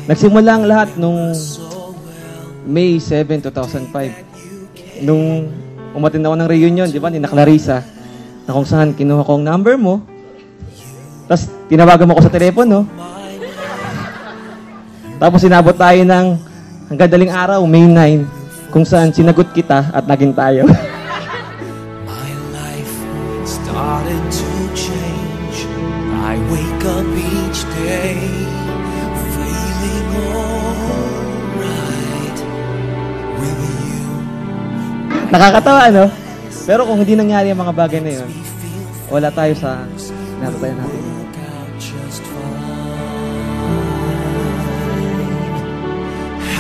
Nagsimula ang lahat nung May 7, 2005. Nung umatin ako ng reunion, di ba, ni Clarissa, na kung saan kinuha ko ang number mo, tapos tinawagan mo ko sa telepono. Tapos sinabot tayo ng hanggang daling araw, May 9, kung saan sinagot kita at naging tayo. My life started to change. I wake up each day feeling alright with you. Nakakatawa, ano? Pero kung hindi nangyari ang mga bagay na yun, wala tayo sa naratayan natin.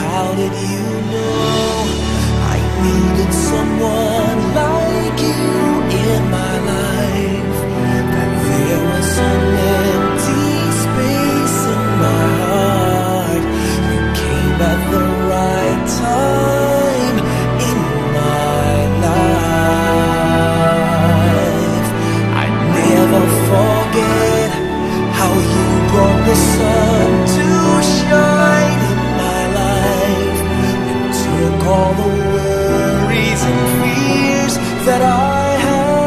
How did you know I needed someone like you in my life? That there was an empty space in my heart. You came at the right time in my life. I never forget how you brought the sun to shine in my life and took all the worries and fears that I had.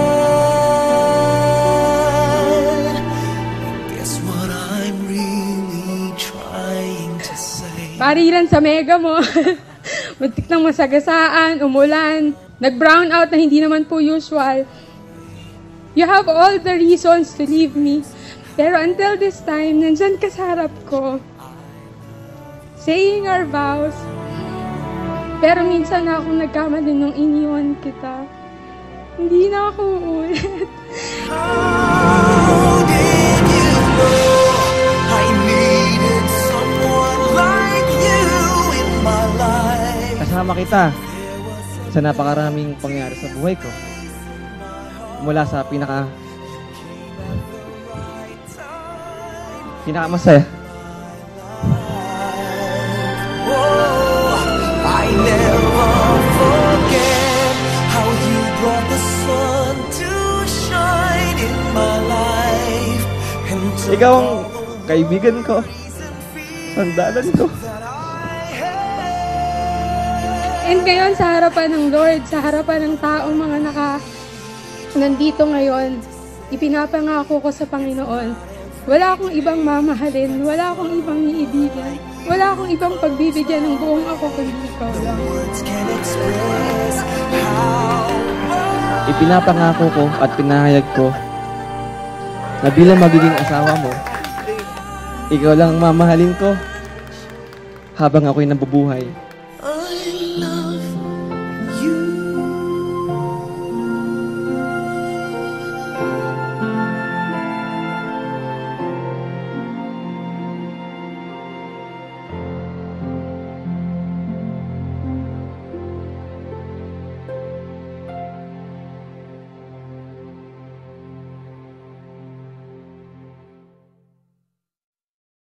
Guess what I'm really trying to say? Pariran sa mega mo. Muntik ng masagasaan, umulan, nag-brown out na hindi naman po usual. You have all the reasons to leave me. Pero until this time, nandyan ka sa harap ko. Saying our vows. Pero minsan na akong nagkamali nung iniwan kita. Hindi na ako uulit. How did you know I needed someone like you in my life? Kasama kita sa napakaraming pangyari sa buhay ko. Mula sa pinakamasaya. I never forget how you brought the sun to shine in my life. And Ikaw ang kaibigan ko, sandalan ko. And ngayon, sa harapan ng Lord, sa harapan ng taong mga nandito ngayon, ipinapangako ko sa Panginoon, wala akong ibang mamahalin, wala akong ibang iibigan, wala akong ibang pagbibigyan ng buong ako kundi ikaw lang. Ipinapangako ko at pinahayag ko na bilang magiging asawa mo, ikaw lang ang mamahalin ko habang ako'y nabubuhay.